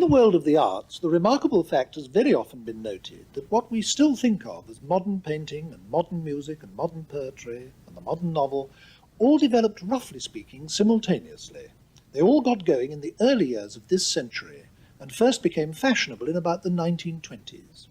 world of the arts, the remarkable fact has very often been noted that what we still think of as modern painting and modern music and modern poetry and the modern novel all developed, roughly speaking, simultaneously. They all got going in the early years of this century and first became fashionable in about the 1920s.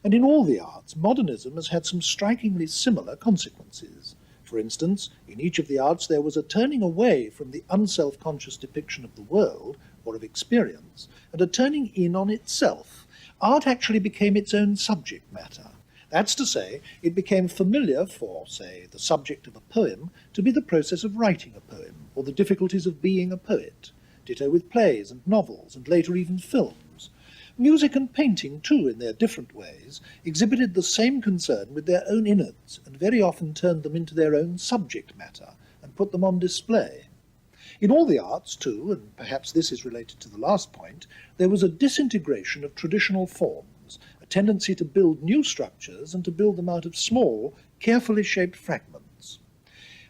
And in all the arts, modernism has had some strikingly similar consequences. For instance, in each of the arts there was a turning away from the unself-conscious depiction of the world, or of experience, and a turning in on itself. Art actually became its own subject matter. That's to say, it became familiar for, say, the subject of a poem to be the process of writing a poem, or the difficulties of being a poet. Ditto with plays and novels, and later even films. Music and painting, too, in their different ways, exhibited the same concern with their own innards, and very often turned them into their own subject matter, and put them on display. In all the arts, too, and perhaps this is related to the last point, there was a disintegration of traditional forms, a tendency to build new structures and to build them out of small, carefully shaped fragments.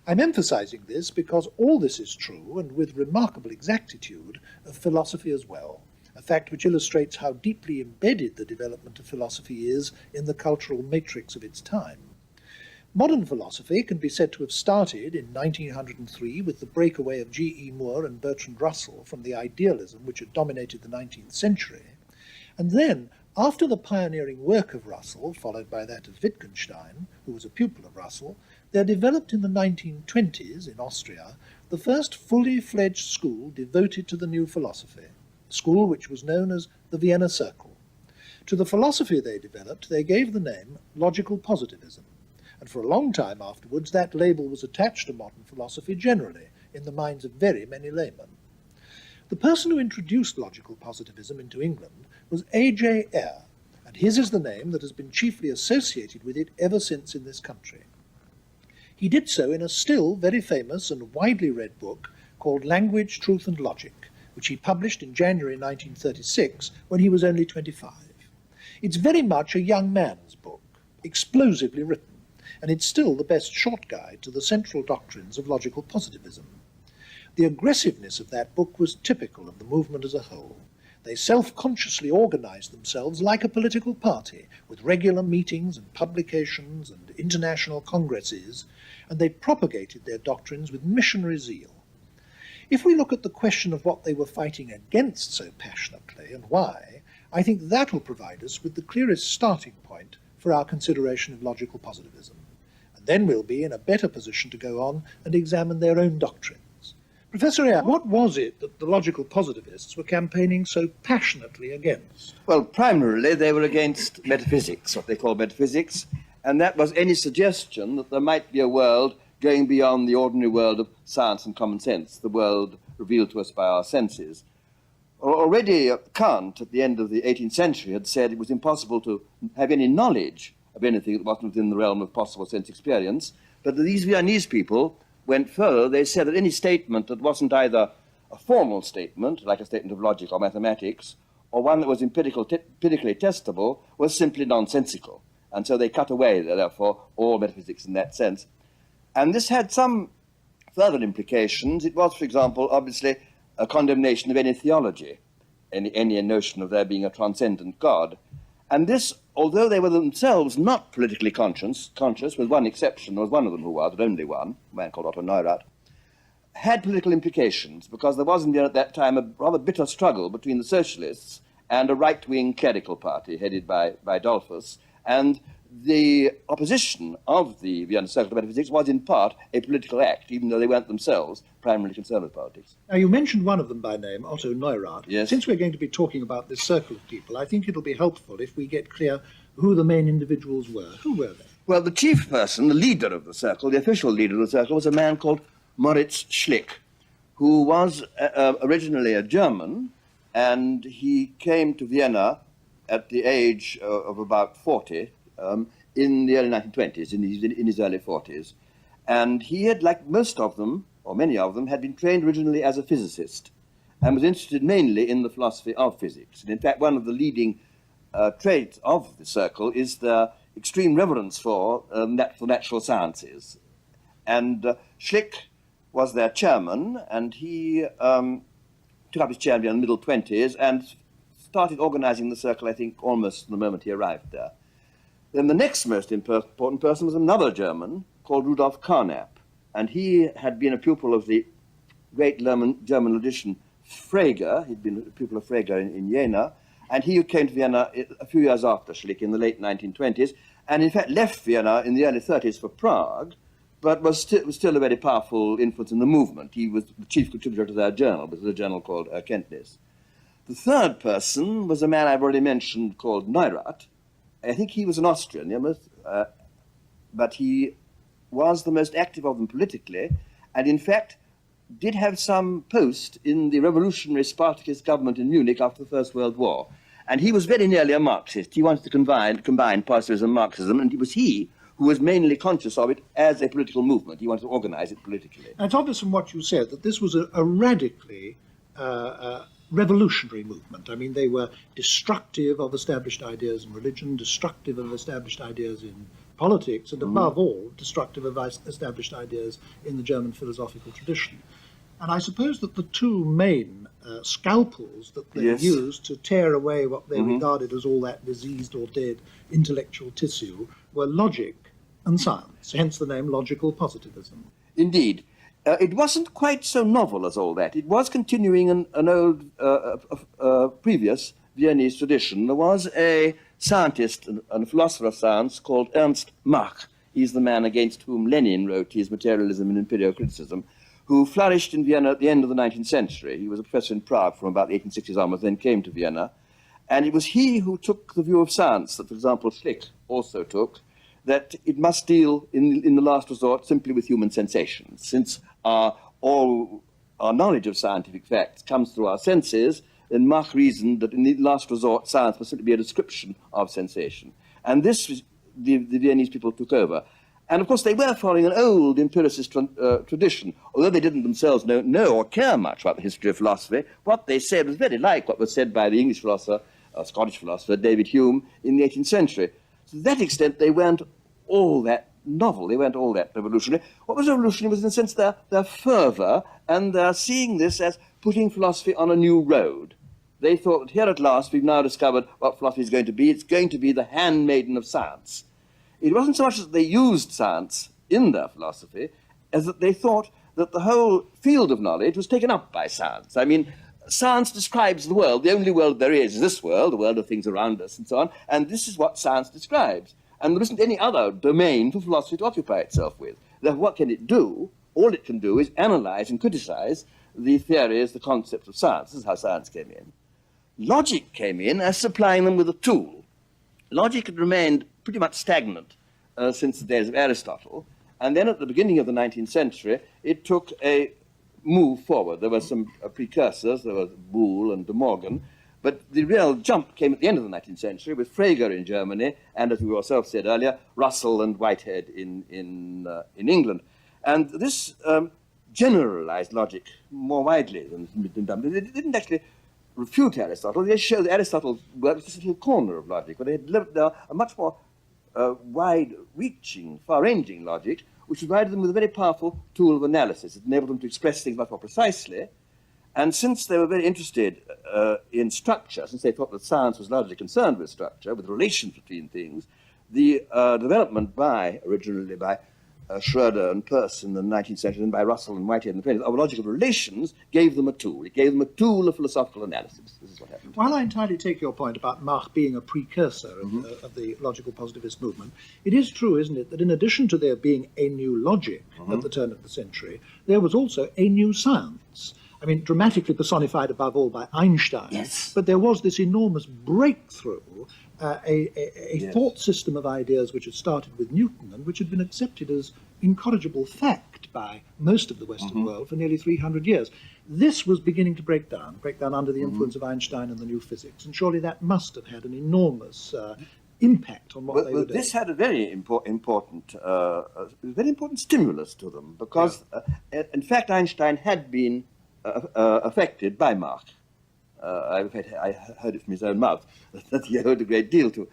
I'm emphasizing this because all this is true, and with remarkable exactitude, of philosophy as well, a fact which illustrates how deeply embedded the development of philosophy is in the cultural matrix of its time. Modern philosophy can be said to have started in 1903 with the breakaway of G.E. Moore and Bertrand Russell from the idealism which had dominated the 19th century, and then, after the pioneering work of Russell, followed by that of Wittgenstein, who was a pupil of Russell, there developed in the 1920s, in Austria, the first fully fledged school devoted to the new philosophy, a school which was known as the Vienna Circle. To the philosophy they developed, they gave the name logical positivism, and for a long time afterwards that label was attached to modern philosophy generally, in the minds of very many laymen. The person who introduced logical positivism into England was Ayer, and his is the name that has been chiefly associated with it ever since in this country. He did so in a still very famous and widely read book called Language, Truth and Logic, which he published in January 1936 when he was only 25. It's very much a young man's book, explosively written, and it's still the best short guide to the central doctrines of logical positivism. The aggressiveness of that book was typical of the movement as a whole. They self-consciously organized themselves like a political party, with regular meetings and publications and international congresses, and they propagated their doctrines with missionary zeal. If we look at the question of what they were fighting against so passionately and why, I think that will provide us with the clearest starting point for our consideration of logical positivism. And then we'll be in a better position to go on and examine their own doctrines. Professor Ayer, what was it that the logical positivists were campaigning so passionately against? Well, primarily they were against metaphysics, what they call metaphysics, and that was any suggestion that there might be a world going beyond the ordinary world of science and common sense, the world revealed to us by our senses. Already Kant, at the end of the 18th century, had said it was impossible to have any knowledge of anything that wasn't within the realm of possible sense experience, but these Viennese people went further. They said that any statement that wasn't either a formal statement, like a statement of logic or mathematics, or one that was empirically testable, was simply nonsensical. And so they cut away, therefore, all metaphysics in that sense. And this had some further implications. It was, for example, obviously a condemnation of any theology, any notion of there being a transcendent God. And this, although they were themselves not politically conscious, with one exception, there was one of them who was, but only one, a man called Otto Neurath, had political implications, because there was in Vienna at that time a rather bitter struggle between the socialists and a right-wing clerical party headed by Dollfuss, and the opposition of the Vienna Circle to Metaphysics was in part a political act, even though they weren't themselves primarily concerned with politics. Now, you mentioned one of them by name, Otto Neurath. Yes. Since we're going to be talking about this circle of people, I think it'll be helpful if we get clear who the main individuals were. Who were they? Well, the chief person, the leader of the circle, the official leader of the circle, was a man called Moritz Schlick, who was originally a German, and he came to Vienna at the age of about 40, in the early 1920s, in his early 40s. And he had, like most of them, or many of them, had been trained originally as a physicist and was interested mainly in the philosophy of physics. And in fact, one of the leading traits of the circle is the extreme reverence for natural sciences. And Schlick was their chairman, and he took up his chair in the middle 20s and started organizing the circle, I think, almost the moment he arrived there. Then the next most important person was another German called Rudolf Carnap, and he had been a pupil of the great German logician Frege. He'd been a pupil of Frege in Jena, and he came to Vienna a few years after Schlick in the late 1920s, and in fact left Vienna in the early 30s for Prague, but was still a very powerful influence in the movement. He was the chief contributor to their journal, which was a journal called Erkenntnis. The third person was a man I've already mentioned called Neurath. I think he was an Austrian, but he was the most active of them politically, and in fact did have some post in the revolutionary Spartacist government in Munich after the First World War. And he was very nearly a Marxist. He wanted to combine positivism and Marxism, and it was he who was mainly conscious of it as a political movement. He wanted to organize it politically. And it's obvious from what you said that this was a radically revolutionary movement. I mean, they were destructive of established ideas in religion, destructive of established ideas in politics, and above all, destructive of established ideas in the German philosophical tradition. And I suppose that the two main scalpels that they used to tear away what they regarded as all that diseased or dead intellectual tissue were logic and science, hence the name logical positivism. Indeed. It wasn't quite so novel as all that. It was continuing an old, previous Viennese tradition. There was a scientist and a philosopher of science called Ernst Mach. He's the man against whom Lenin wrote his Materialism and Imperial Criticism, who flourished in Vienna at the end of the 19th century. He was a professor in Prague from about the 1860s onwards, then came to Vienna. And it was he who took the view of science that, for example, Schlick also took, that it must deal, in the last resort, simply with human sensations. Since all our knowledge of scientific facts comes through our senses, then Mach reasoned that in the last resort, science must simply be a description of sensation. And this was the Viennese people took over. And, of course, they were following an old empiricist tradition. Although they didn't themselves know or care much about the history of philosophy, what they said was very like what was said by the English philosopher, Scottish philosopher, David Hume, in the 18th century. To that extent, they weren't all that novel. They weren't all that revolutionary. What was revolutionary was, in a sense, their fervour and their seeing this as putting philosophy on a new road. They thought that here at last we've now discovered what philosophy is going to be. It's going to be the handmaiden of science. It wasn't so much that they used science in their philosophy as that they thought that the whole field of knowledge was taken up by science. I mean, science describes the world. The only world there is this world, the world of things around us and so on, and this is what science describes. And there isn't any other domain for philosophy to occupy itself with. Therefore, what can it do? All it can do is analyze and criticize the theories, the concepts of science. This is how science came in. Logic came in as supplying them with a tool. Logic had remained pretty much stagnant since the days of Aristotle, and then at the beginning of the 19th century, it took a move forward. There were some precursors, there was Boole and De Morgan, but the real jump came at the end of the 19th century with Frege in Germany, and as you yourself said earlier, Russell and Whitehead in England. And this generalized logic more widely than had been done. It didn't actually refute Aristotle. They showed that Aristotle worked as a little corner of logic, but they had developed a much more wide-reaching, far-ranging logic, which provided them with a very powerful tool of analysis. It enabled them to express things much more precisely. And since they were very interested in structure, since they thought that science was largely concerned with structure, with relations between things, the development originally by Schroeder and Peirce in the 19th century, and by Russell and Whitehead in the 20th, of logical relations gave them a tool. It gave them a tool of philosophical analysis. This is what happened. While I entirely take your point about Mach being a precursor of the logical positivist movement, it is true, isn't it, that in addition to there being a new logic at the turn of the century, there was also a new science. I mean, dramatically personified above all by Einstein. Yes. But there was this enormous breakthrough, a thought system of ideas which had started with Newton and which had been accepted as incorrigible fact by most of the Western world for nearly 300 years. This was beginning to break down under the influence of Einstein and the new physics. And surely that must have had an enormous impact on what they were doing. This had a very important stimulus to them, because, in fact, Einstein had been affected by Mach. I heard it from his own mouth that he owed a great deal to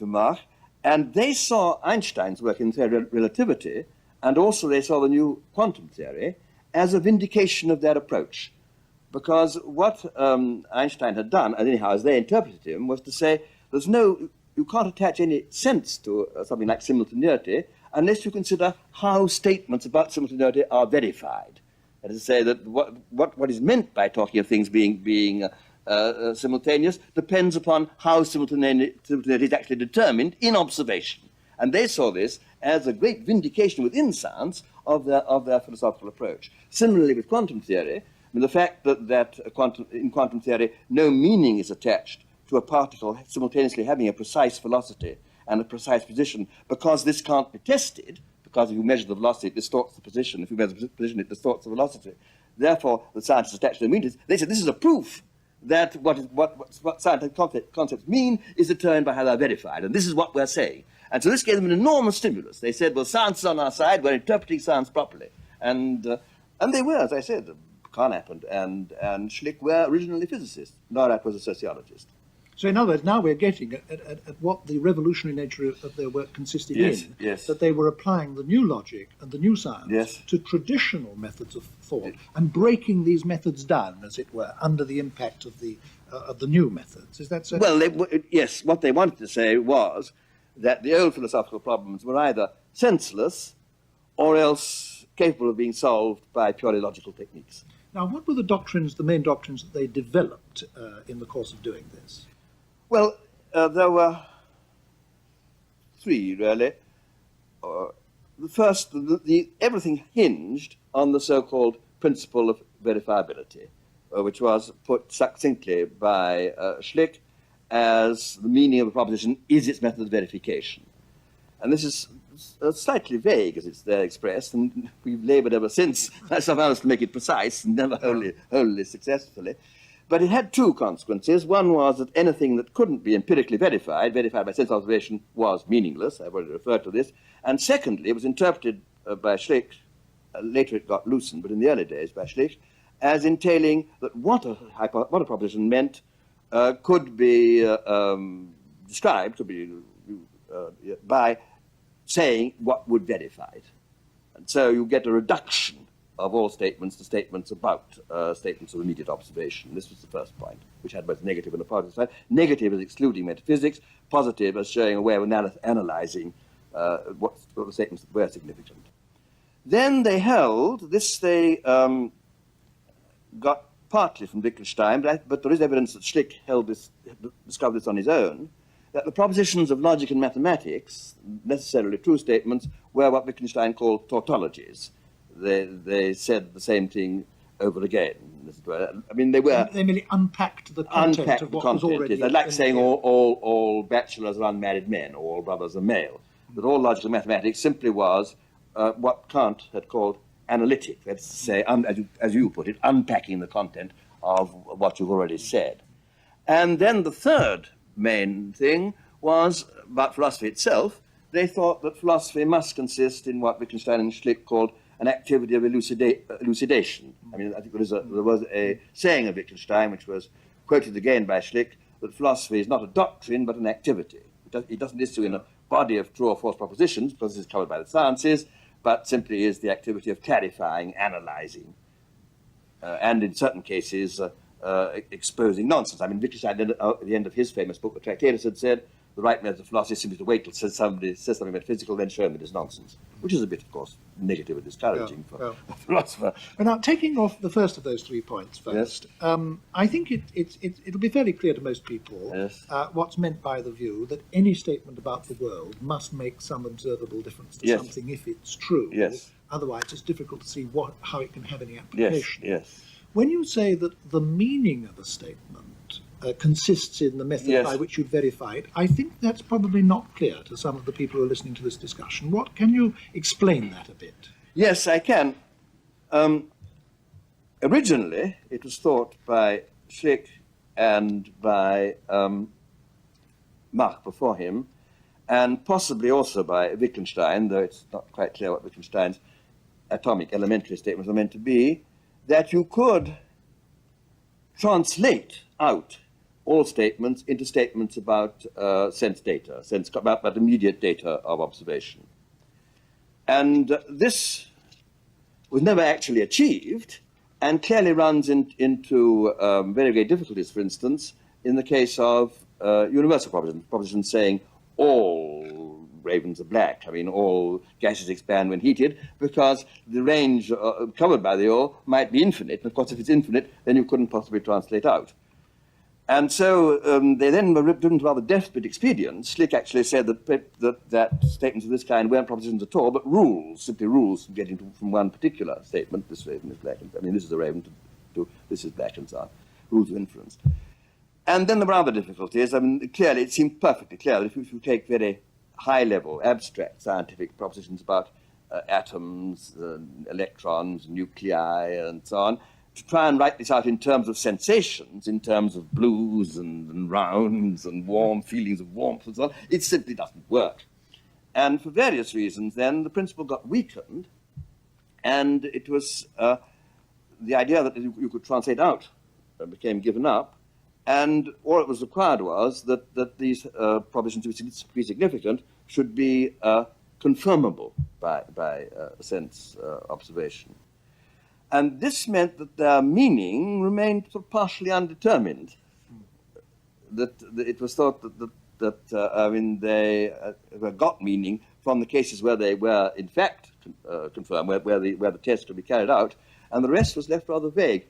Mach. And they saw Einstein's work in theory of relativity, and also they saw the new quantum theory as a vindication of their approach. because what Einstein had done, and anyhow as they interpreted him, was to say you can't attach any sense to something like simultaneity unless you consider how statements about simultaneity are verified. That is to say that what is meant by talking of things being simultaneous depends upon how simultaneity is actually determined in observation. And they saw this as a great vindication within science of their philosophical approach. Similarly with quantum theory, I mean, the fact that in quantum theory no meaning is attached to a particle simultaneously having a precise velocity and a precise position, because this can't be tested, because if you measure the velocity, it distorts the position. If you measure the position, it distorts the velocity. Therefore, the scientists attached no meaning. They said this is a proof that what scientific concepts mean is determined by how they're verified, and this is what we're saying. And so this gave them an enormous stimulus. They said, well, science is on our side, we're interpreting science properly. And they were, as I said, Carnap and Schlick were originally physicists. Neurath was a sociologist. So in other words, now we're getting at what the revolutionary nature of their work consisted in, yes. that they were applying the new logic and the new science Yes. to traditional methods of thought and breaking these methods down, as it were, under the impact of the new methods. Is that so? Well, yes, what they wanted to say was that the old philosophical problems were either senseless or else capable of being solved by purely logical techniques. Now, what were the main doctrines that they developed in the course of doing this? Well, there were three, really. The first, everything hinged on the so-called principle of verifiability, which was put succinctly by Schlick as the meaning of a proposition is its method of verification. And this is slightly vague as it's there expressed, and we've labored ever since somehow to make it precise, and never wholly successfully. But it had two consequences. One was that anything that couldn't be empirically verified by sense observation, was meaningless. I've already referred to this. And secondly, it was interpreted by Schlick, later it got loosened, but in the early days by Schlick, as entailing that what a proposition meant could be described by saying what would verify it. And so you get a reduction of all statements to statements about statements of immediate observation. This was the first point, which had both negative and a positive side. Negative as excluding metaphysics, positive as showing a way of analyzing what the statements that were significant. Then they held, this they got partly from Wittgenstein, but there is evidence that Schlick discovered this on his own, that the propositions of logic and mathematics, necessarily true statements, were what Wittgenstein called tautologies. They said the same thing over again. I mean, they merely unpacked the content of what was already. They're like saying all bachelors are unmarried men, or all brothers are male. That all logic and mathematics simply was what Kant had called analytic. That's to say, as you put it, unpacking the content of what you've already said. And then the third main thing was about philosophy itself. They thought that philosophy must consist in what Wittgenstein and Schlick called an activity of elucidation. I mean, I think there was a saying of Wittgenstein, which was quoted again by Schlick, that philosophy is not a doctrine, but an activity. It doesn't issue in a body of true or false propositions, because this is covered by the sciences, but simply is the activity of clarifying, analyzing, and in certain cases, exposing nonsense. I mean, Wittgenstein, at the end of his famous book, The Tractatus, had said, the right method of philosophy is simply to wait till somebody says something metaphysical, then show him it is nonsense, which is a bit, of course, negative and discouraging for a philosopher. But now, taking off the first of those 3 points first, Yes. I think it'll be fairly clear to most people Yes. what's meant by the view that any statement about the world must make some observable difference to Yes. something if it's true. Yes. Otherwise, it's difficult to see how it can have any Yes, application. yes. When you say that the meaning of a statement consists in the method Yes. by which you verify it, I think that's probably not clear to some of the people who are listening to this discussion. Can you explain that a bit? Yes, I can. Originally, it was thought by Schlick and by Mach before him, and possibly also by Wittgenstein, though it's not quite clear what Wittgenstein's atomic elementary statements are meant to be, that you could translate out all statements into statements about sense data, about immediate data of observation. And this was never actually achieved, and clearly runs into very great difficulties, for instance, in the case of universal propositions saying all ravens are black. I mean, all gases expand when heated, because the range covered by the ore might be infinite. And of course, if it's infinite, then you couldn't possibly translate out. And so they then were driven to rather desperate expedients. Schlick actually said that statements of this kind weren't propositions at all, but rules, simply rules from getting from one particular statement, this raven is black, I mean, this is a raven, to this is black, and so on, rules of inference. And then there were other difficulties. I mean, clearly, it seemed perfectly clear that if you take very high-level, abstract scientific propositions about atoms, electrons, nuclei, and so on, to try and write this out in terms of sensations, in terms of blues and rounds and warm feelings of warmth and so on, it simply doesn't work. And for various reasons, then, the principle got weakened, and it was the idea that you could translate out became given up, and all it was required was that these propositions, which be significant, should be confirmable by sense observation. And this meant that their meaning remained sort of partially undetermined. That it was thought that they got meaning from the cases where they were in fact confirmed, where the test could be carried out, and the rest was left rather vague.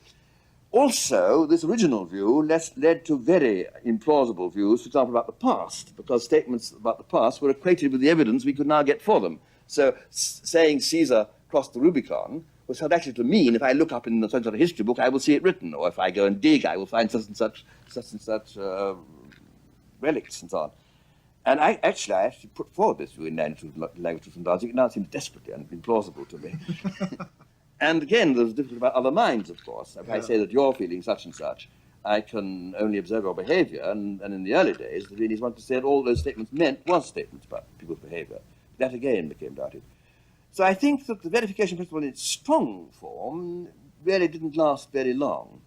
Also, this original view led to very implausible views, for example, about the past, because statements about the past were equated with the evidence we could now get for them. So saying Caesar crossed the Rubicon was held actually to mean, if I look up in some sort of history book, I will see it written, or if I go and dig, I will find such and such relics and so on. And I actually put forward this view in Language, Truth and Logic. It now seems desperately implausible to me. And again, there's difficulty about other minds, of course. If I say that you're feeling such and such, I can only observe your behavior, and in the early days, the Viennese wanted to say that all those statements meant was statements about people's behavior. That again became doubted. So I think that the verification principle in its strong form really didn't last very long.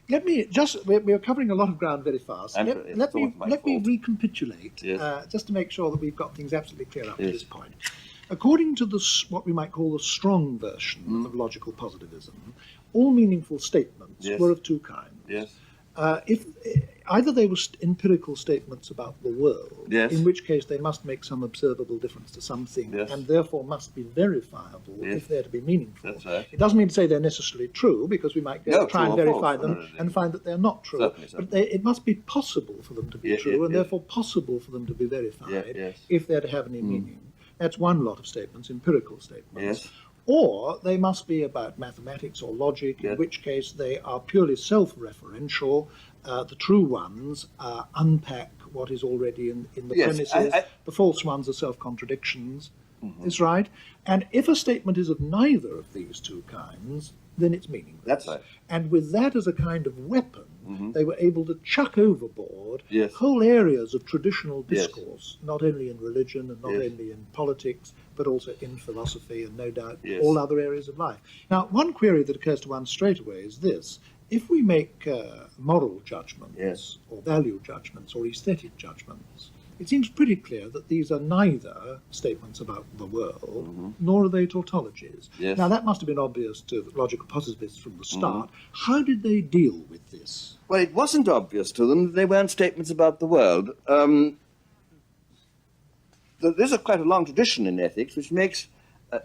Let me just, we're covering a lot of ground very fast. Let me recapitulate, yes. Just to make sure that we've got things absolutely clear up to this point. According to what we might call the strong version of logical positivism, all meaningful statements were of two kinds. Yes. If either they were empirical statements about the world, in which case they must make some observable difference to something, and therefore must be verifiable if they're to be meaningful. That's right. It doesn't mean to say they're necessarily true, because we might try and verify them and find that they're not true. Certainly. But it must be possible for them to be true, and therefore possible for them to be verified if they're to have any meaning. That's one lot of statements, empirical statements. Yes. Or they must be about mathematics or logic, in which case they are purely self-referential. The true ones unpack what is already in the premises. The false ones are self-contradictions. Is right. And if a statement is of neither of these two kinds, then it's meaningless. That's right. And with that as a kind of weapon, they were able to chuck overboard whole areas of traditional discourse, not only in religion and not only in politics, but also in philosophy and no doubt all other areas of life. Now, one query that occurs to one straight away is this. If we make moral judgments or value judgments or aesthetic judgments, it seems pretty clear that these are neither statements about the world, nor are they tautologies. Yes. Now, that must have been obvious to logical positivists from the start. How did they deal with this? Well, it wasn't obvious to them that they weren't statements about the world. There's quite a long tradition in ethics which makes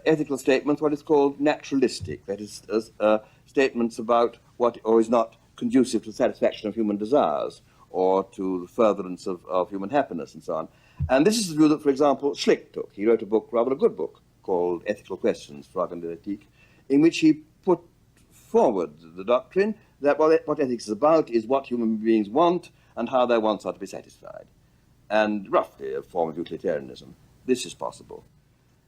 ethical statements what is called naturalistic, that is, statements about what is not conducive to the satisfaction of human desires, or to the furtherance of human happiness, and so on. And this is the view that, for example, Schlick took. He wrote a book, rather a good book, called Ethical Questions, Frage und Ethik, in which he put forward the doctrine that what ethics is about is what human beings want and how their wants are to be satisfied. And roughly a form of utilitarianism. This is possible.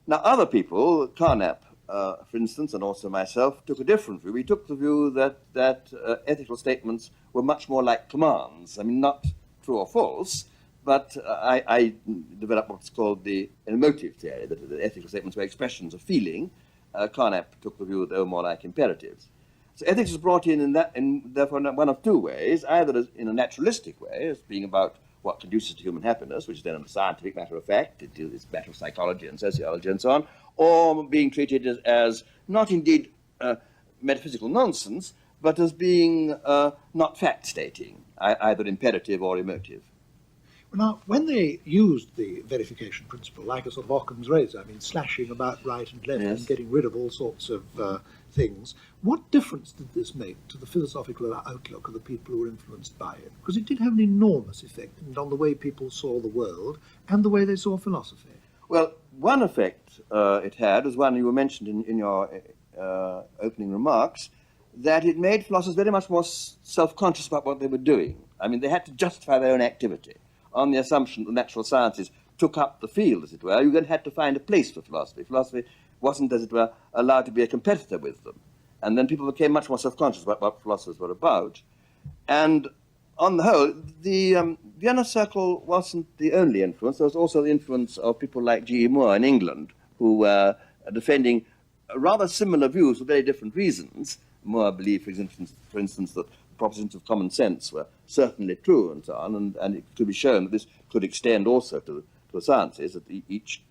Now, other people, Carnap, for instance, and also myself, took a different view. We took the view that ethical statements were much more like commands. I mean, not true or false, but I developed what's called the emotive theory, that the ethical statements were expressions of feeling. Carnap took the view that they were more like imperatives. So ethics is brought in therefore in one of two ways, either as in a naturalistic way, as being about what conduces to human happiness, which is then a scientific matter of fact, it's a matter of psychology and sociology and so on, or being treated as not indeed metaphysical nonsense, but as being not fact-stating, either imperative or emotive. Now, when they used the verification principle, like a sort of Occam's razor, I mean, slashing about right and left Yes. and getting rid of all sorts of things, what difference did this make to the philosophical outlook of the people who were influenced by it? Because it did have an enormous effect on the way people saw the world and the way they saw philosophy. Well, one effect it had was one you mentioned in your opening remarks, that it made philosophers very much more self-conscious about what they were doing. I mean, they had to justify their own activity on the assumption that the natural sciences took up the field, as it were. You then had to find a place for philosophy. Philosophy wasn't, as it were, allowed to be a competitor with them. And then people became much more self-conscious about what philosophers were about. And on the whole, the Vienna Circle wasn't the only influence. There was also the influence of people like G.E. Moore in England, who were defending rather similar views for very different reasons. Moore believed, for instance, that the propositions of common sense were certainly true and so on, and it could be shown that this could extend also to the sciences, that each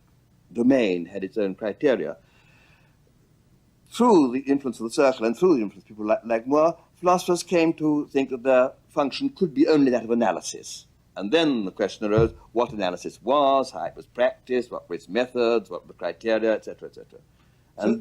domain had its own criteria. Through the influence of the Circle and through the influence of people like Moore, philosophers came to think that their function could be only that of analysis. And then the question arose what analysis was, how it was practiced, what were its methods, what were the criteria, etc., etc.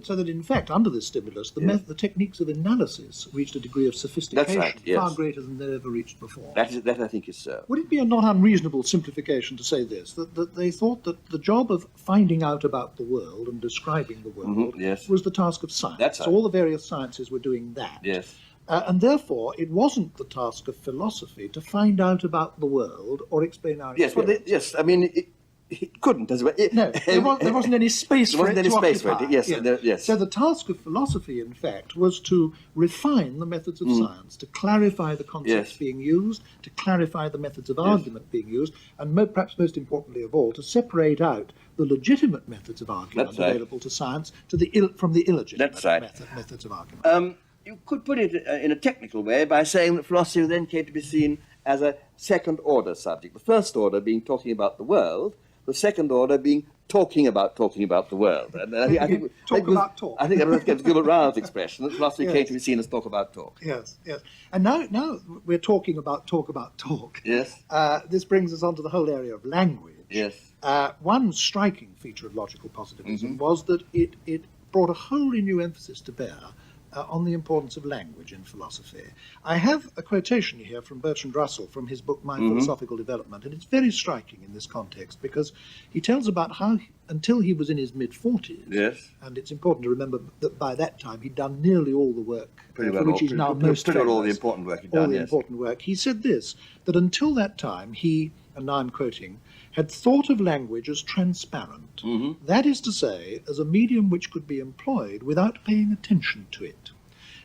So that, in fact, under this stimulus, the techniques of analysis reached a degree of sophistication That's right, yes. far greater than they'd ever reached before. That I think is so. Would it be a not unreasonable simplification to say this, that they thought that the job of finding out about the world and describing the world yes. was the task of science? That's right. So all the various sciences were doing that. Yes. And therefore, it wasn't the task of philosophy to find out about the world or explain our Yes, well, experience. yes, I mean, it couldn't, as well. No, there wasn't any space for it to occupy. Yes, yes. So the task of philosophy, in fact, was to refine the methods of science, to clarify the concepts Yes. being used, to clarify the methods of argument being used, and perhaps most importantly of all, to separate out the legitimate methods of argument That's right. available to science from the illegitimate That's right. methods of argument. You could put it in a technical way by saying that philosophy then came to be seen as a second-order subject. The first order being talking about the world, the second order being talking about the world. And I think Talk about talk. I think that was Gilbert Ryle's expression, that philosophy Yes. came to be seen as talk about talk. Yes, yes. And now we're talking about talk. Yes, This brings us on to the whole area of language. yes. One striking feature of logical positivism was that it brought a wholly new emphasis to bear on the importance of language in philosophy. I have a quotation here from Bertrand Russell from his book My Philosophical Development, and it's very striking in this context because he tells about how, until he was in his mid-40s, Yes. and it's important to remember that by that time he'd done nearly all the work Pretty for well, which he's now most pretty well all the famous. important work he'd All done, the yes. important work. He said this, that until that time he, and now I'm quoting, had thought of language as transparent. That is to say, as a medium which could be employed without paying attention to it.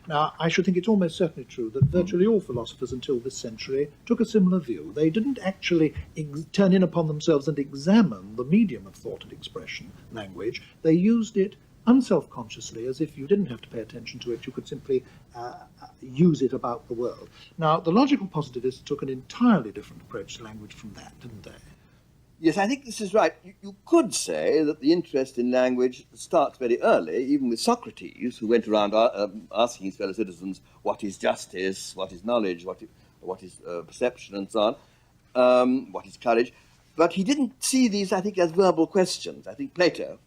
Now, I should think it's almost certainly true that virtually all philosophers until this century took a similar view. They didn't actually turn in upon themselves and examine the medium of thought and expression, language. They used it unselfconsciously, as if you didn't have to pay attention to it, you could simply use it about the world. Now, the logical positivists took an entirely different approach to language from that, didn't they? Yes, I think this is right. You could say that the interest in language starts very early, even with Socrates, who went around asking his fellow citizens what is justice, what is knowledge, what is perception, and so on, what is courage. But he didn't see these, I think, as verbal questions. I think Plato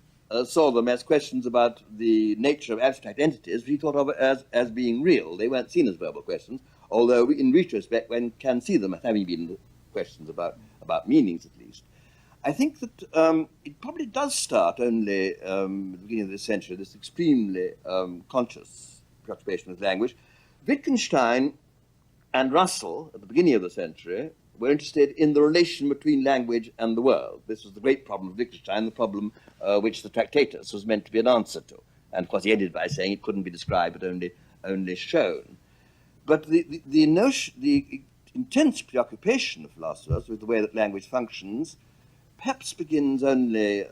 saw them as questions about the nature of abstract entities, which he thought of as being real. They weren't seen as verbal questions, although in retrospect one can see them as having been questions about meanings, at least. I think that it probably does start only at the beginning of this century, this extremely conscious preoccupation with language. Wittgenstein and Russell, at the beginning of the century, were interested in the relation between language and the world. This was the great problem of Wittgenstein, the problem which the Tractatus was meant to be an answer to. And of course he ended by saying it couldn't be described, but only shown. But the intense preoccupation of philosophers with the way that language functions perhaps begins only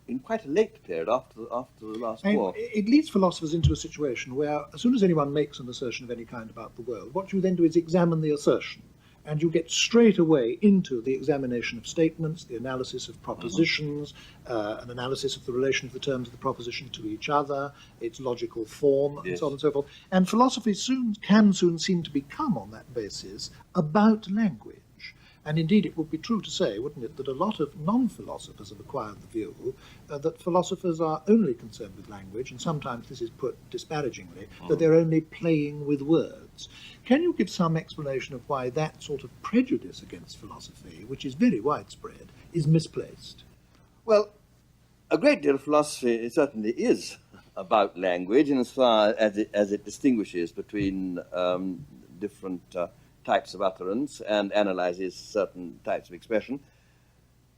in quite a late period after the last war. It leads philosophers into a situation where, as soon as anyone makes an assertion of any kind about the world, what you then do is examine the assertion. and you get straight away into the examination of statements, the analysis of propositions, an analysis of the relation of the terms of the proposition to each other, its logical form, and so on and so forth. And philosophy can soon seem to become, on that basis, about language. And indeed, it would be true to say, wouldn't it, that a lot of non-philosophers have acquired the view that philosophers are only concerned with language, and sometimes this is put disparagingly, that they're only playing with words. Can you give some explanation of why that sort of prejudice against philosophy, which is very widespread, is misplaced? Well, a great deal of philosophy certainly is about language, in as far as it distinguishes between different types of utterance and analyzes certain types of expression.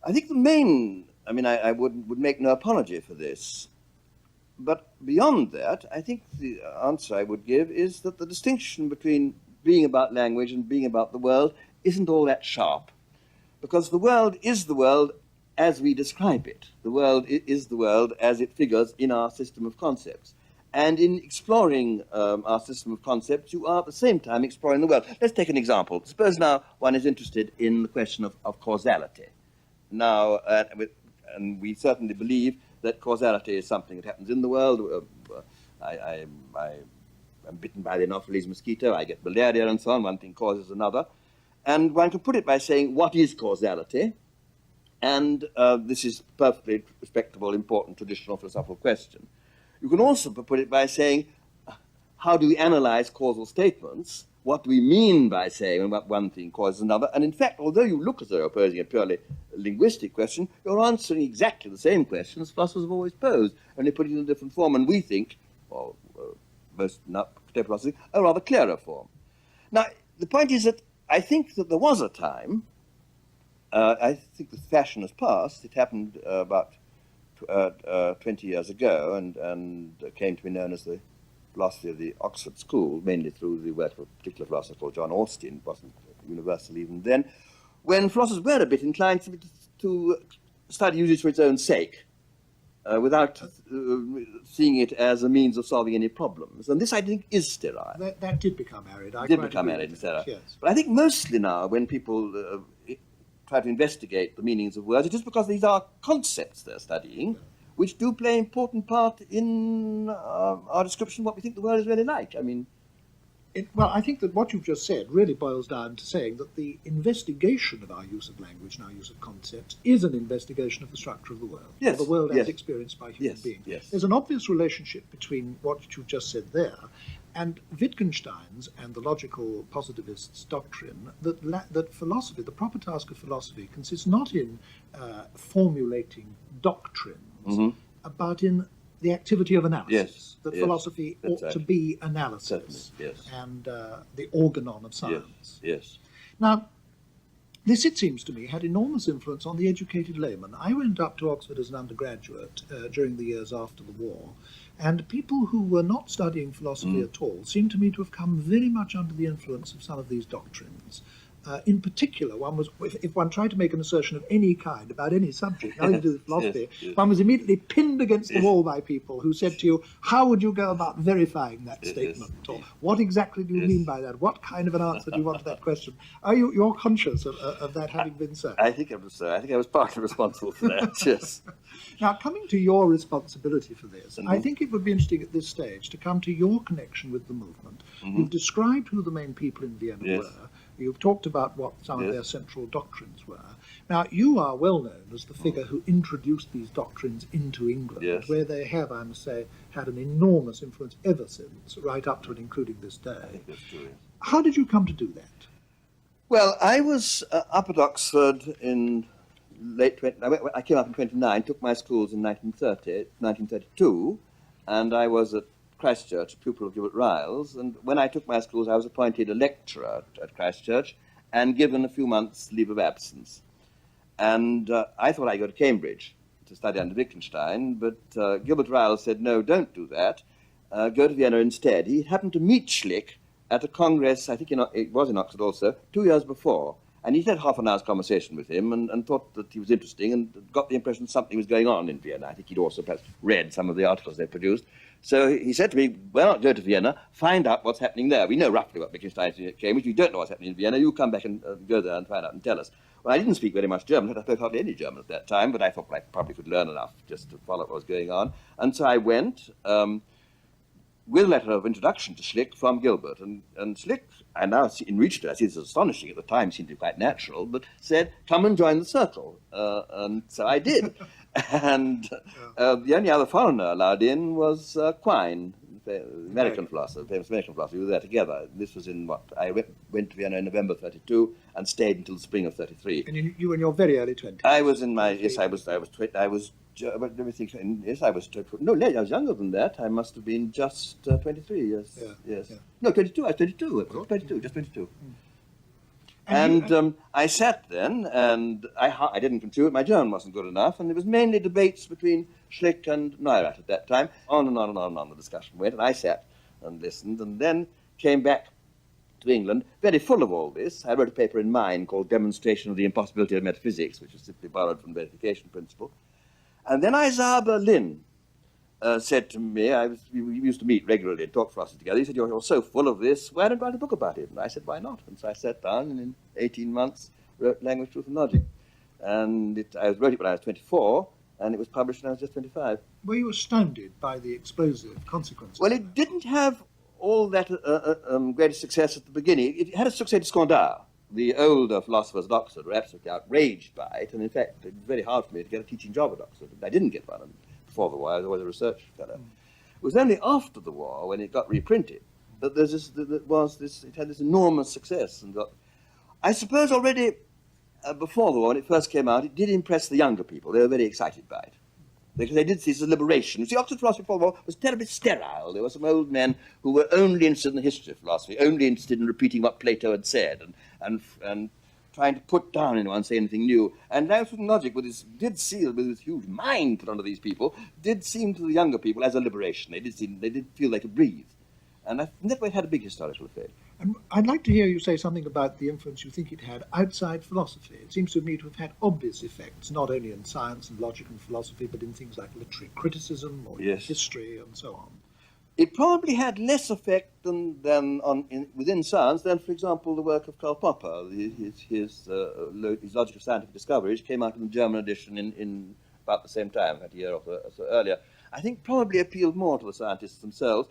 I think the main, I would make no apology for this, but beyond that, I think the answer I would give is that the distinction between being about language and being about the world isn't all that sharp, because the world is the world as we describe it. The world is the world as it figures in our system of concepts. And in exploring our system of concepts, you are at the same time exploring the world. Let's take an example. Suppose now one is interested in the question of causality. Now, and we certainly believe that causality is something that happens in the world. I'm bitten by the Anopheles mosquito, I get malaria and so on. One thing causes another. And one can put it by saying, what is causality? And this is a perfectly respectable, important, traditional philosophical question. You can also put it by saying, how do we analyze causal statements? What do we mean by saying what one thing causes another? And in fact, although you look as though you're posing a purely linguistic question, you're answering exactly the same questions philosophers have always posed, only putting it in a different form. And we think, or most contemporary philosophers, a rather clearer form. Now, the point is that I think that there was a time, I think the fashion has passed, it happened about 20 years ago, and came to be known as the philosophy of the Oxford School, mainly through the work of a particular philosopher called John Austin. It wasn't universal even then, when philosophers were a bit inclined to study usage for its own sake, without seeing it as a means of solving any problems. And this, I think, is sterile. That did become arid. Yes. But I think mostly now, when people try to investigate the meanings of words, it is because these are concepts they're studying, which do play an important part in our description of what we think the world is really like. I think that what you've just said really boils down to saying that the investigation of our use of language and our use of concepts is an investigation of the structure of the world, yes, of the world yes, as experienced by human beings. Yes. There's an obvious relationship between what you just said there and Wittgenstein's and the logical positivists' doctrine that philosophy, the proper task of philosophy, consists not in formulating doctrines, but in the activity of analysis. Philosophy ought to be analysis, and the organon of science. Yes. Now, this, it seems to me, had enormous influence on the educated layman. I went up to Oxford as an undergraduate during the years after the war, and people who were not studying philosophy at all seemed to me to have come very much under the influence of some of these doctrines. In particular, if one tried to make an assertion of any kind about any subject, nothing to do with philosophy, one was immediately pinned against the wall by people who said to you, how would you go about verifying that statement? Or what exactly do you mean by that? What kind of an answer do you want to that question? You're conscious of that having been so? I think it was so. I think I was partly responsible for that, yes. Now, coming to your responsibility for this, I think it would be interesting at this stage to come to your connection with the movement. You've described who the main people in Vienna were. You've talked about what some of their central doctrines were. Now, you are well known as the figure who introduced these doctrines into England, where they have, I must say, had an enormous influence ever since, right up to and including this day. I think that's true, yes. How did you come to do that? Well, I was up at Oxford in I came up in 1929, took my schools in 1932, and I was at Christchurch, a pupil of Gilbert Ryle's, and when I took my schools, I was appointed a lecturer at Christchurch and given a few months' leave of absence. And I thought I'd go to Cambridge to study under Wittgenstein, but Gilbert Ryle said, no, don't do that. Go to Vienna instead. He happened to meet Schlick at a congress, I think it was in Oxford also, 2 years before. And he had half an hour's conversation with him and thought that he was interesting and got the impression something was going on in Vienna. I think he'd also perhaps read some of the articles they produced. So he said to me, why not go to Vienna, find out what's happening there. We know roughly what Wittgenstein is at Cambridge. We don't know what's happening in Vienna. You come back and go there and find out and tell us. Well, I didn't speak very much German. I spoke hardly any German at that time, but I thought I probably could learn enough just to follow what was going on. And so I went with a letter of introduction to Schlick from Gilbert. And Schlick, I now see, in Reached, I see this is astonishing. At the time, it seemed to be quite natural, but said, come and join the circle. And so I did. And the only other foreigner allowed in was Quine, the American philosopher, famous American philosopher. We were there together. This was in what? I went to Vienna in November 32 and stayed until the spring of 33. And you were in your very early 20s? I was in my, yes, I was, let me think, yes, I was, no, I was younger than that. I must have been just 23, yes. Yes. Yeah. No, 22, I was 22, just 22. And I sat then, and I didn't contribute. My German wasn't good enough, and there was mainly debates between Schlick and Neurath at that time. On and on and on and on the discussion went, and I sat and listened, and then came back to England, very full of all this. I wrote a paper in mine called Demonstration of the Impossibility of Metaphysics, which was simply borrowed from the verification principle. And then Isaiah Berlin said to me, we used to meet regularly and talk philosophy together. He said, you're so full of this, why don't you write a book about it? And I said, why not? And so I sat down and in 18 months wrote Language, Truth and Logic. And I wrote it when I was 24, and it was published when I was just 25. Were you astounded by the explosive consequences? Well, it didn't have all that great success at the beginning. It had a succès de scandale. The older philosophers at Oxford were absolutely outraged by it, and in fact, it was very hard for me to get a teaching job at Oxford. I didn't get one before the war. I was always a research fellow. It was only after the war, when it got reprinted, that it had this enormous success. And I suppose already before the war, when it first came out, it did impress the younger people. They were very excited by it, because they did see this as a liberation. You see, Oxford philosophy before the war was terribly sterile. There were some old men who were only interested in the history of philosophy, only interested in repeating what Plato had said, and trying to put down anyone, say anything new. And Language, Truth and Logic, with this huge mind put onto these people, did seem to the younger people as a liberation. They did feel they could breathe. And that way it had a big historical effect. And I'd like to hear you say something about the influence you think it had outside philosophy. It seems to me to have had obvious effects, not only in science and logic and philosophy, but in things like literary criticism or history and so on. It probably had less effect within science than, for example, the work of Karl Popper. His Logic of Scientific Discoveries came out in the German edition in about the same time, a year or so earlier. I think probably appealed more to the scientists themselves.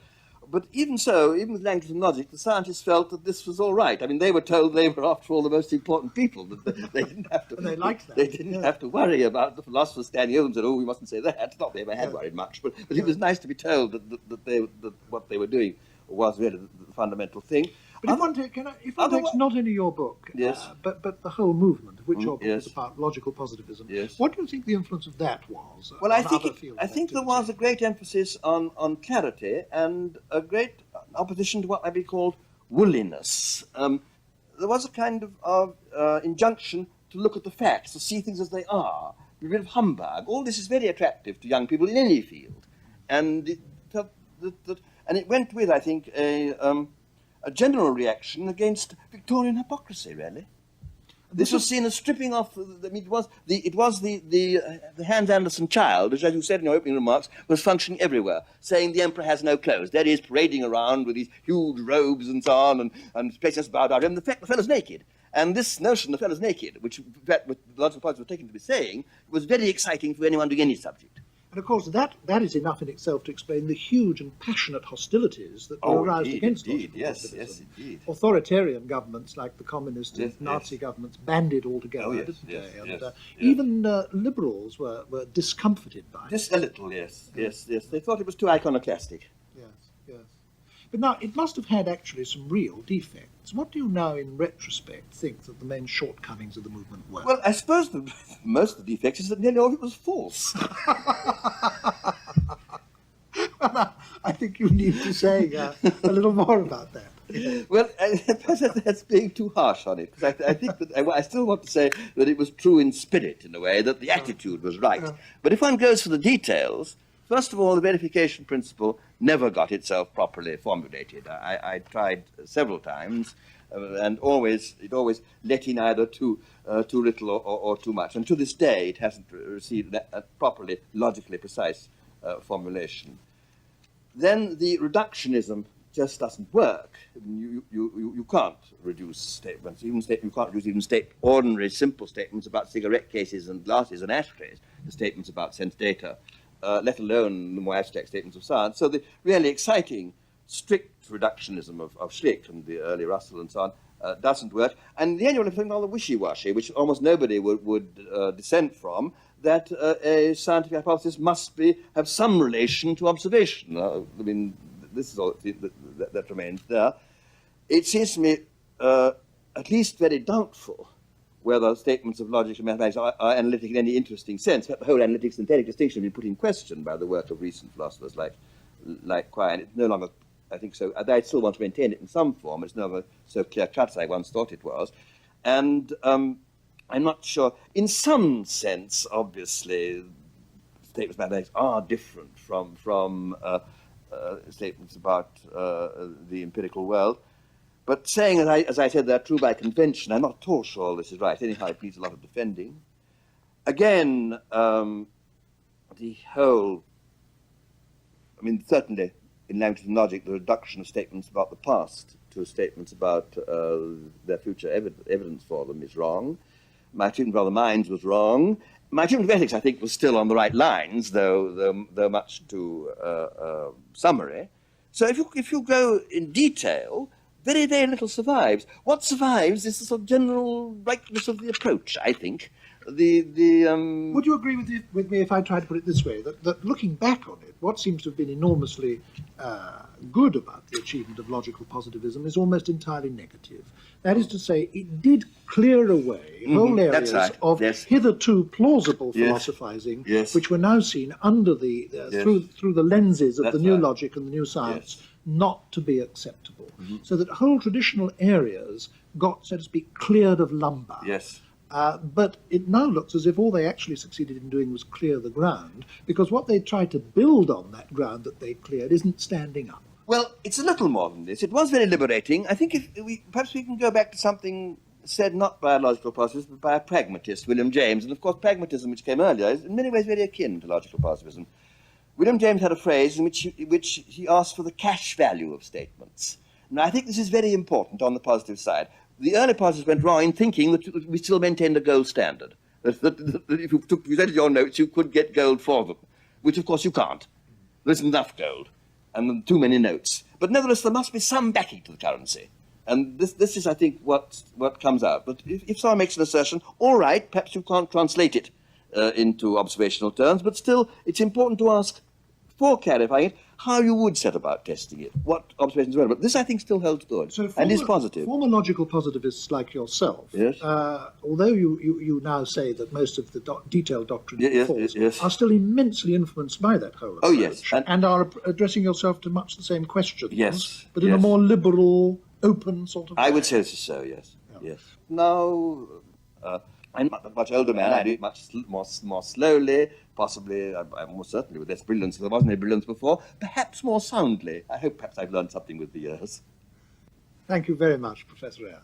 But even so, even with Language and Logic, the scientists felt that this was all right. I mean, they were told they were, after all, the most important people. That they didn't have to. And they liked that. They didn't have to worry about the philosophers standing over them and said, "Oh, we mustn't say that." Not that they had worried much, but it was nice to be told that what they were doing was really the fundamental thing. But if one takes not only your book, but the whole movement, of which your book is a part, logical positivism, what do you think the influence of that was? Well, I think there was a great emphasis on clarity and a great opposition to what might be called woolliness. There was a kind of injunction to look at the facts, to see things as they are, be rid of humbug. All this is very attractive to young people in any field, and it went with, I think, a general reaction against Victorian hypocrisy, really. This was seen as stripping off. It was the Hans Andersen child, which, as you said in your opening remarks, was functioning everywhere, saying the emperor has no clothes. That is, parading around with these huge robes and so on, and placing us about him. The fact the fellow's naked. And this notion the fellow's naked, which the logical parts were taken to be saying, was very exciting for anyone doing any subject. And of course, that is enough in itself to explain the huge and passionate hostilities that were aroused against logical positivism. Indeed. Authoritarian governments like the communist and Nazi governments banded all together, didn't they? And even liberals were discomforted by it. Just a little, yes. They thought it was too iconoclastic. Yes. But now, it must have had actually some real defects. What do you now, in retrospect, think that the main shortcomings of the movement were? Well, I suppose most of the defects is that nearly all of it was false. Well, I think you need to say a little more about that. Well, that's being too harsh on it, because I think that I still want to say that it was true in spirit, in a way, that the attitude was right. But if one goes for the details, first of all, the verification principle never got itself properly formulated. I tried several times, and it always let in either too little or too much. And to this day, it hasn't received a properly, logically precise formulation. then the reductionism just doesn't work. You can't reduce statements. You can't reduce even ordinary, simple statements about cigarette cases and glasses and ashtrays to statements about sense data, let alone the more abstract statements of science. So the really exciting, strict reductionism of Schlick and the early Russell and so on doesn't work. And the annual thing called the wishy-washy, which almost nobody would dissent from, that a scientific hypothesis must have some relation to observation. I mean, this is all that remains there. It seems to me at least very doubtful whether statements of logic and mathematics are analytic in any interesting sense. The whole analytic synthetic distinction has been put in question by the work of recent philosophers like Quine, and it's no longer, I think so. I still want to maintain it in some form. It's no longer so clear-cut as I once thought it was. And I'm not sure. In some sense, obviously, statements of mathematics are different from statements about the empirical world. But saying, as I said, they're true by convention, I'm not at all sure all this is right. Anyhow, it needs a lot of defending. Again, the whole, I mean, certainly in language and logic, the reduction of statements about the past to statements about their future evidence for them is wrong. My treatment of other minds was wrong. My treatment of ethics, I think, was still on the right lines, though much too summary. So if you go in detail, very, very little survives. What survives is the sort of general rightness of the approach, I think. Would you agree with me if I try to put it this way, that looking back on it, what seems to have been enormously good about the achievement of logical positivism is almost entirely negative? That is to say, it did clear away whole areas of hitherto plausible philosophizing, which were now seen under the through the lenses of the new logic and the new science, not to be acceptable. So that whole traditional areas got, so to speak, cleared of lumber. But it now looks as if all they actually succeeded in doing was clear the ground, because what they tried to build on that ground that they cleared isn't standing up. Well, it's a little more than this. It was very liberating. I think perhaps we can go back to something said not by a logical positivist, but by a pragmatist, William James. And of course, pragmatism, which came earlier, is in many ways very akin to logical positivism. William James had a phrase in which he asked for the cash value of statements. Now, I think this is very important on the positive side. The early positivists went wrong in thinking that we still maintained a gold standard. That if you presented your notes, you could get gold for them, which of course you can't. There isn't enough gold, and too many notes. But nevertheless, there must be some backing to the currency. And this is, I think, what comes out. But if someone makes an assertion, all right, perhaps you can't translate it into observational terms, but still, it's important to ask, for clarifying it, how you would set about testing it, what observations were. But this, I think, still holds good and is positive. Former logical positivists like yourself, although you now say that most of the detailed doctrine are still immensely influenced by that whole approach, and are addressing yourself to much the same questions, but in a more liberal, open sort of way. I would say so, yes. Now, I'm a much older man. I do it much more slowly, possibly, most certainly with less brilliance. There wasn't any brilliance before. Perhaps more soundly. I hope perhaps I've learned something with the years. Thank you very much, Professor Ayer.